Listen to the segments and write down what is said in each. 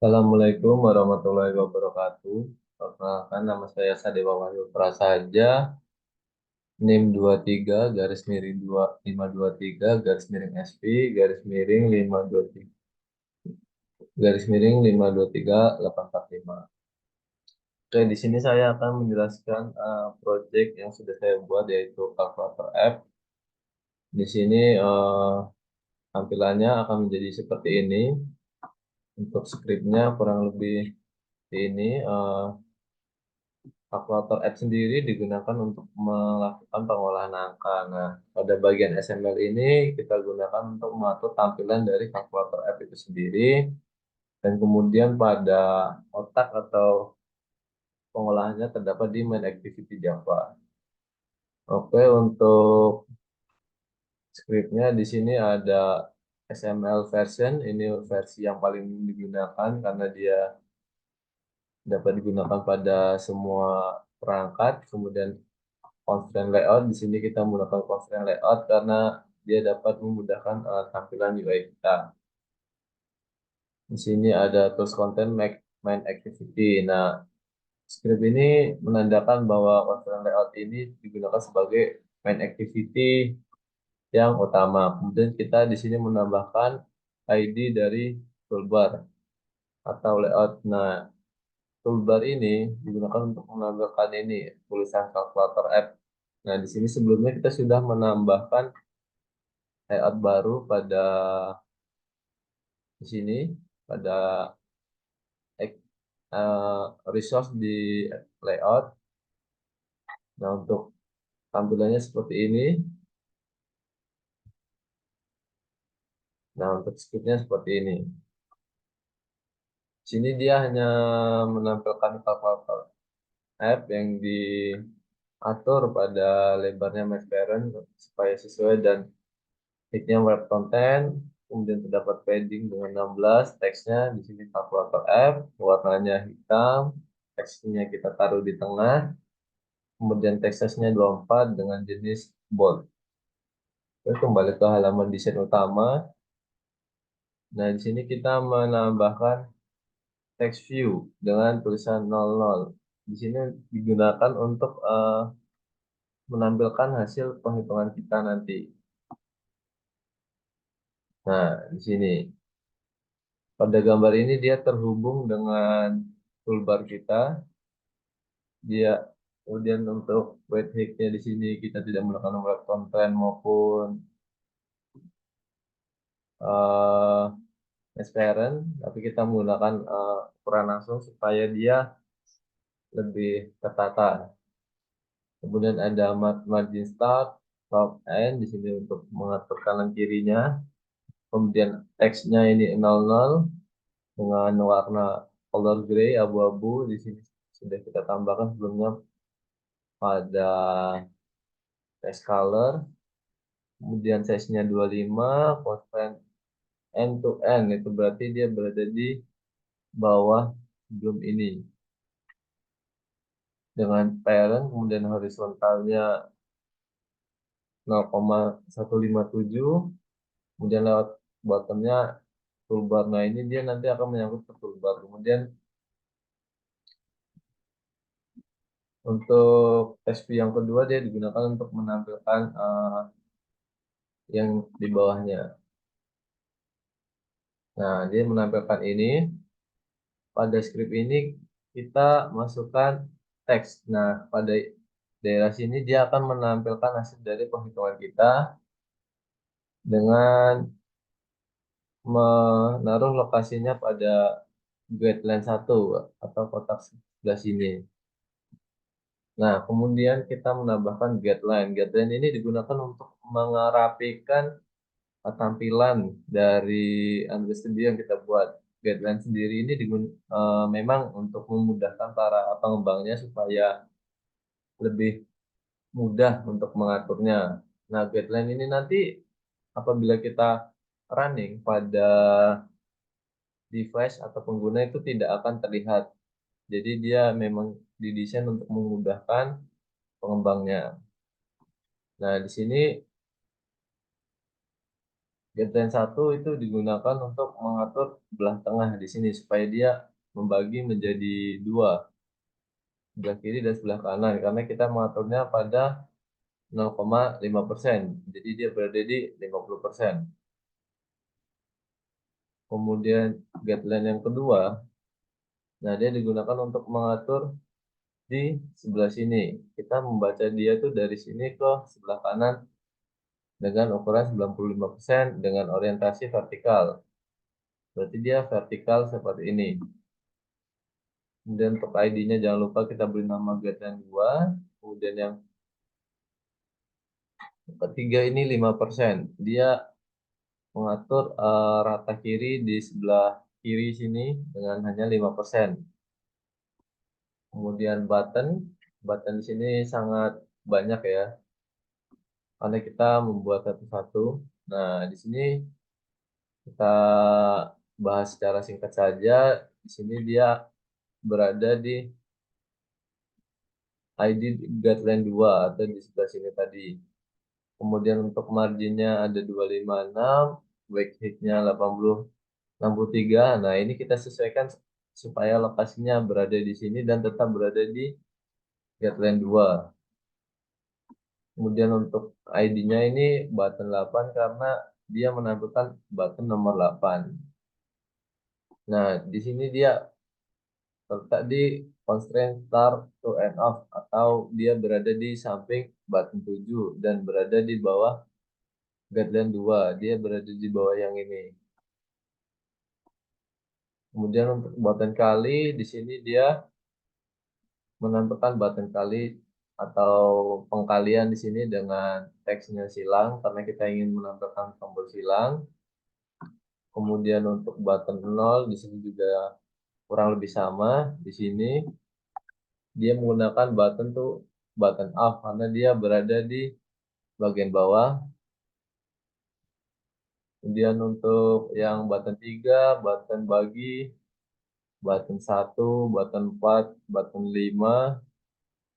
Assalamualaikum warahmatullahi wabarakatuh. Perkenalkan nama saya Sadewa Wahyu Prasaja, NIM 23 garis miring 2523 garis miring SP garis miring 523 garis miring 523 845. Oke, di sini saya akan menjelaskan project yang sudah saya buat yaitu kalkulator F. Di sini tampilannya akan menjadi seperti ini. Untuk skripnya kurang lebih ini. Kalkulator App sendiri digunakan untuk melakukan pengolahan angka. Nah, pada bagian XML ini kita gunakan untuk mengatur tampilan dari kalkulator App itu sendiri. Dan kemudian pada otak atau pengolahannya terdapat di main activity Java. Oke, untuk scriptnya di sini ada XML version. Ini versi yang paling digunakan karena dia dapat digunakan pada semua perangkat. Kemudian constraint layout, di sini kita menggunakan constraint layout karena dia dapat memudahkan tampilan UI kita. Di sini ada tools content main activity. Nah, script ini menandakan bahwa constraint layout ini digunakan sebagai main activity yang utama. Kemudian kita di sini menambahkan ID dari toolbar atau layout. Nah, toolbar ini digunakan untuk menambahkan ini tulisan kalkulator app. Nah, di sini sebelumnya kita sudah menambahkan layout baru pada di sini pada resource di layout. Nah, untuk tampilannya seperti ini. Nah, untuk scriptnya seperti ini. Di sini dia hanya menampilkan kalkulator app yang diatur pada lebarnya match parent supaya sesuai dan nicknya web content. Kemudian terdapat padding dengan 16, teksnya di sini kalkulator app, warnanya hitam, teksnya kita taruh di tengah. Kemudian teksasnya 24 dengan jenis bold. Oke, kembali ke halaman desain utama. Nah, di sini kita menambahkan text view dengan tulisan 00. Di sini digunakan untuk menampilkan hasil penghitungan kita nanti. Nah, di sini pada gambar ini dia terhubung dengan toolbar kita. Dia kemudian untuk weight height-nya di sini kita tidak menggunakan web content maupun uh, transparent, tapi kita menggunakan ukuran langsung supaya dia lebih tertata. Kemudian ada margin start, top end di sini untuk mengatur kanan kirinya. Kemudian teksnya ini 00 dengan warna color gray abu-abu di sini sudah kita tambahkan sebelumnya pada text color. Kemudian size-nya 25, constraint end to end itu berarti dia berada di bawah sebelum ini. Dengan parent kemudian horizontalnya 0,157, kemudian lewat bottomnya toolbar. Nah, ini dia nanti akan menyangkut ke toolbar. Kemudian untuk SP yang kedua dia digunakan untuk menampilkan yang di bawahnya. Nah, dia menampilkan ini. Pada script ini kita masukkan teks. Nah, pada daerah sini dia akan menampilkan hasil dari penghitungan kita dengan menaruh lokasinya pada guideline 1 atau kotak sebelah sini. Nah, kemudian kita menambahkan guideline. Guideline ini digunakan untuk mengerapikan tampilan dari Android Studio yang kita buat. Guideline sendiri ini memang untuk memudahkan para pengembangnya supaya lebih mudah untuk mengaturnya. Nah, guideline ini nanti apabila kita running pada device atau pengguna itu tidak akan terlihat. Jadi dia memang didesain untuk memudahkan pengembangnya. Nah, di sini Guideline 1 itu digunakan untuk mengatur belah tengah di sini supaya dia membagi menjadi dua, sebelah kiri dan sebelah kanan, karena kita mengaturnya pada 0,5%. Jadi dia berada di 50%. Kemudian guideline yang kedua, nah dia digunakan untuk mengatur di sebelah sini. Kita membaca dia tuh dari sini ke sebelah kanan dengan ukuran 95% dengan orientasi vertikal. Berarti dia vertikal seperti ini. Kemudian untuk ID-nya jangan lupa kita beri nama guideline 2. Kemudian yang ketiga ini 5%. Dia mengatur rata kiri di sebelah kiri sini dengan hanya 5%. Kemudian button di sini sangat banyak ya, karena kita membuat satu-satu. Nah, di sini kita bahas secara singkat saja. Di sini dia berada di ID guideline 2 atau di sebelah sini tadi. Kemudian untuk marginnya ada 256, wake height-nya 63. Nah, ini kita sesuaikan supaya lokasinya berada di sini dan tetap berada di guideline 2. Kemudian untuk ID-nya ini button 8 karena dia menampilkan button nomor 8. Nah, di sini dia terletak di constraint start to end off atau dia berada di samping button 7 dan berada di bawah guideline 2. Dia berada di bawah yang ini. Kemudian untuk button kali di sini dia menampilkan button kali atau pengkalian di sini dengan teksnya silang karena kita ingin menampilkan tombol silang. Kemudian untuk button 0 di sini juga kurang lebih sama. Di sini dia menggunakan button tuh button off karena dia berada di bagian bawah. Kemudian untuk yang button 3, button bagi, button 1, button 4, button 5,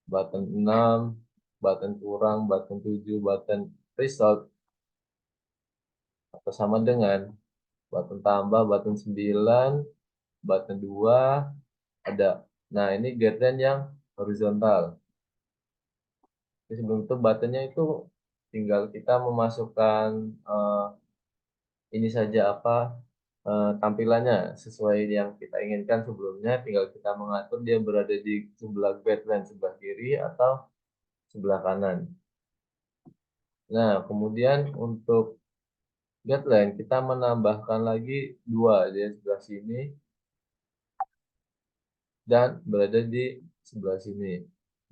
button 6, button kurang, button 7, button result atau sama dengan button tambah, button 9, button 2 ada. Nah, ini guideline yang horizontal. Jadi sebelum itu buttonnya itu tinggal kita memasukkan ini saja apa tampilannya sesuai yang kita inginkan sebelumnya. Tinggal kita mengatur dia berada di sebelah guideline sebelah kiri atau sebelah kanan. Nah, kemudian untuk guideline kita menambahkan lagi dua di sebelah sini dan berada di sebelah sini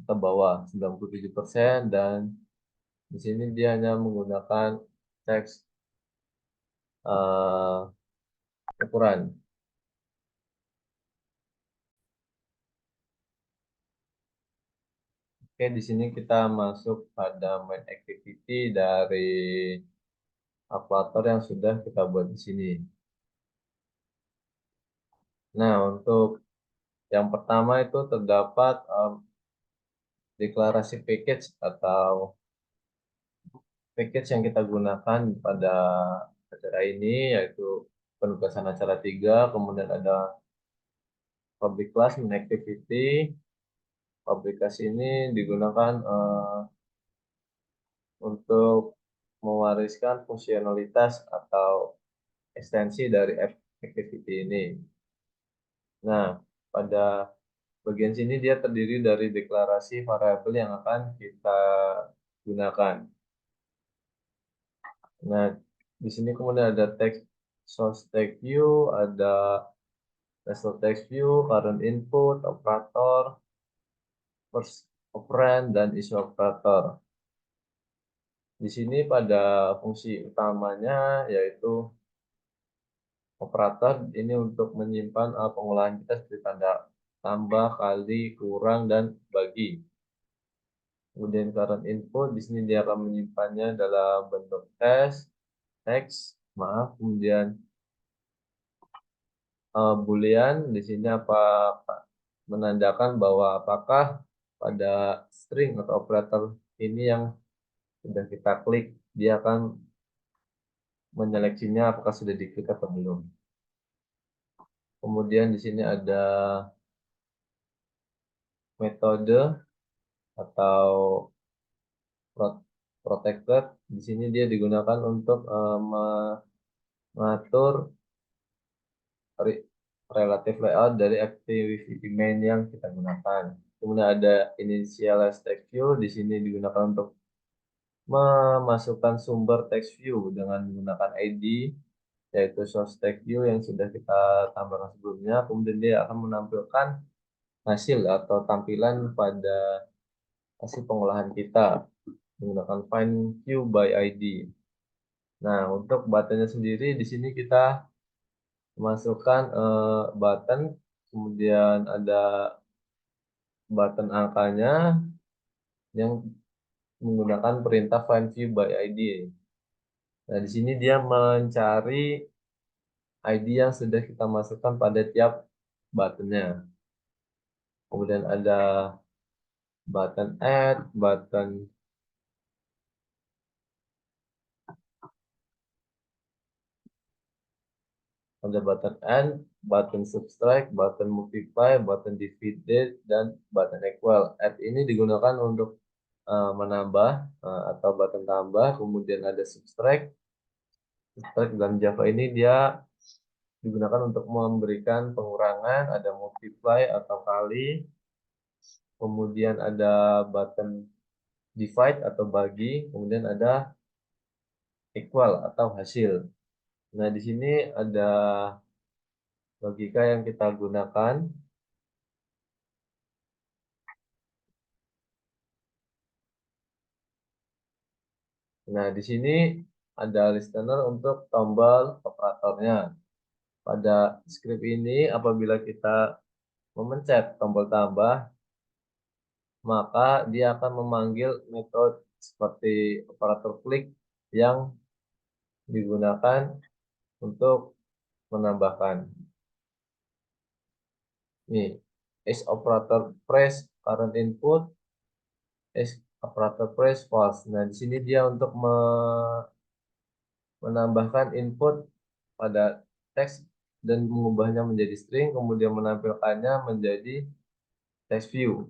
ke bawah 97% dan di sini dia hanya menggunakan teks eh, ukuran. Oke, di sini kita masuk pada main activity dari kalkulator yang sudah kita buat di sini. Nah, untuk yang pertama itu terdapat deklarasi package atau package yang kita gunakan pada acara ini, yaitu penugasan acara 3, kemudian ada public class main activity. Publikasi ini digunakan untuk mewariskan fungsionalitas atau ekstensi dari activity ini. Nah, pada bagian sini dia terdiri dari deklarasi variabel yang akan kita gunakan. Nah, di sini kemudian ada text source text view, ada result text view, current input, operator, first operand, dan issue operator. Di sini pada fungsi utamanya yaitu operator ini untuk menyimpan pengolahan kita seperti tanda tambah, kali, kurang, dan bagi. Kemudian current input di sini dia akan menyimpannya dalam bentuk teks, maaf. Kemudian boolean di sini apa menandakan bahwa apakah pada string atau operator ini yang sudah kita klik dia akan menyeleksinya apakah sudah diklik atau belum. Kemudian di sini ada metode atau protected. Di sini dia digunakan untuk mengatur relative layout dari activity main yang kita gunakan. Kemudian ada initialize text view. Di sini digunakan untuk memasukkan sumber text view dengan menggunakan ID, yaitu source text view yang sudah kita tambahkan sebelumnya. Kemudian dia akan menampilkan hasil atau tampilan pada hasil pengolahan kita menggunakan find view by ID. Nah, untuk buttonnya sendiri di sini kita masukkan button, kemudian ada button angkanya yang menggunakan perintah find view by ID. Nah, di sini dia mencari ID yang sudah kita masukkan pada tiap buttonnya. Kemudian button add, button add, button subtract, button multiply, button divide, dan button equal. Add ini digunakan untuk menambah atau button tambah. Kemudian ada subtract. Subtract dalam Java ini dia digunakan untuk memberikan pengurangan, ada multiply atau kali, kemudian ada button divide atau bagi, kemudian ada equal atau hasil. Nah, di sini ada logika yang kita gunakan. Nah, di sini ada listener untuk tombol operatornya. Pada script ini, apabila kita memencet tombol tambah, maka dia akan memanggil metode seperti operator klik yang digunakan untuk menambahkan. Nih, is operator press current input, is operator press false. Nah, di sini dia untuk menambahkan input pada teks dan mengubahnya menjadi string, kemudian menampilkannya menjadi text view.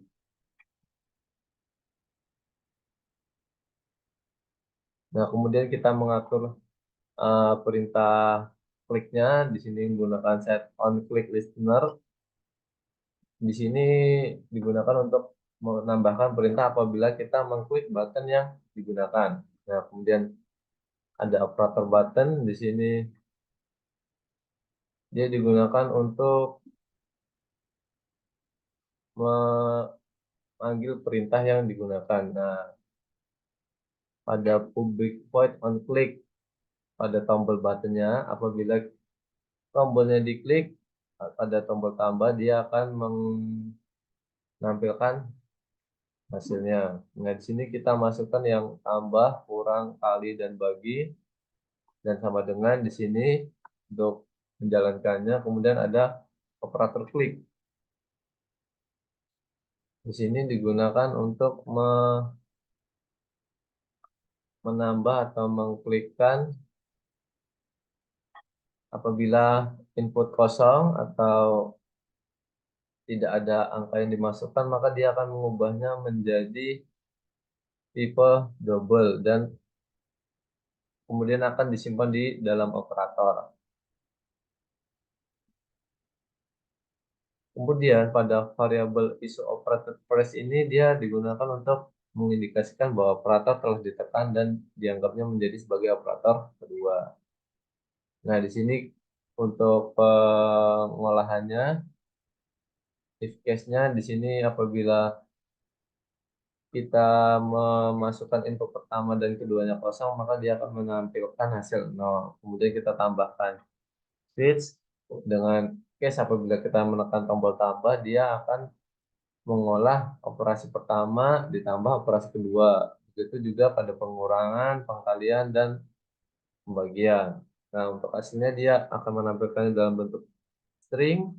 Nah, kemudian kita mengatur perintah kliknya. Di sini menggunakan set on click listener. Di sini digunakan untuk menambahkan perintah apabila kita mengklik button yang digunakan. Nah, kemudian ada operator button. Di sini dia digunakan untuk memanggil perintah yang digunakan. Nah, pada public void on click pada tombol buttonnya, apabila tombolnya diklik pada tombol tambah, dia akan menampilkan hasilnya. Nah, di sini kita masukkan yang tambah, kurang, kali, dan bagi, dan sama dengan di sini untuk menjalankannya. Kemudian ada operator klik. Di sini digunakan untuk menambah atau mengklikkan apabila input kosong atau tidak ada angka yang dimasukkan, maka dia akan mengubahnya menjadi tipe double dan kemudian akan disimpan di dalam operator. Kemudian pada variabel isOperatorPress ini dia digunakan untuk mengindikasikan bahwa operator telah ditekan dan dianggapnya menjadi sebagai operator kedua. Nah, di sini untuk pengolahannya, if case-nya di sini apabila kita memasukkan input pertama dan keduanya kosong, maka dia akan menampilkan hasil 0. Kemudian kita tambahkan switch dengan case apabila kita menekan tombol tambah, dia akan mengolah operasi pertama ditambah operasi kedua. Begitu juga pada pengurangan, pengkalian, dan pembagian. Nah, untuk hasilnya dia akan menampilkannya dalam bentuk string,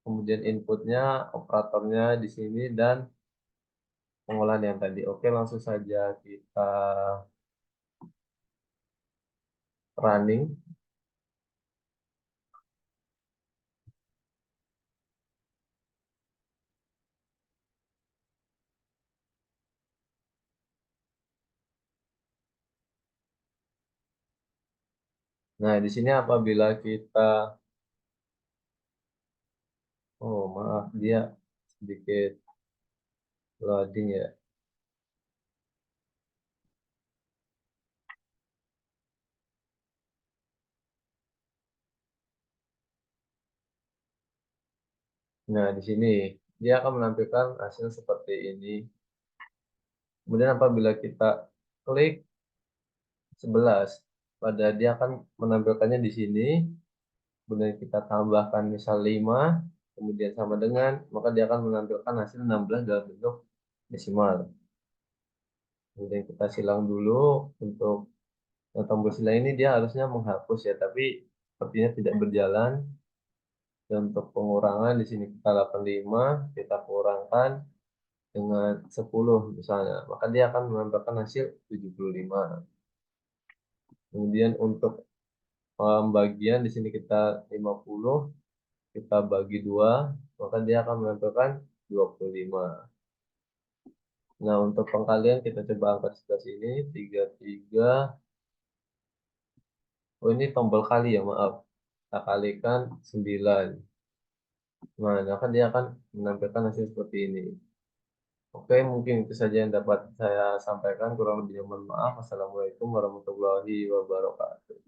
kemudian inputnya, operatornya di sini, dan pengolahan yang tadi. Oke, langsung saja kita running. Nah, di sini apabila kita, oh maaf, dia sedikit loading ya. Nah, di sini dia akan menampilkan hasil seperti ini. Kemudian apabila kita klik 11, pada dia akan menampilkannya di sini. Kemudian kita tambahkan misal 5, kemudian sama dengan, maka dia akan menampilkan hasil 16 dalam bentuk desimal. Kemudian kita silang dulu untuk tombol silang ini dia harusnya menghapus ya, tapi sepertinya tidak berjalan. Dan untuk pengurangan di sini kita 85, kita kurangkan dengan 10 misalnya, maka dia akan menampilkan hasil 75. Kemudian untuk pembagian di sini kita 50, kita bagi 2, maka dia akan menampilkan 25. Nah, untuk pengkalian kita coba angkat sebelah sini, 33. Oh, ini tombol kali ya, maaf. Kita kalikan 9. Nah, maka dia akan menampilkan hasil seperti ini. Oke, mungkin itu saja yang dapat saya sampaikan. Kurang lebihnya mohon maaf. Assalamualaikum warahmatullahi wabarakatuh.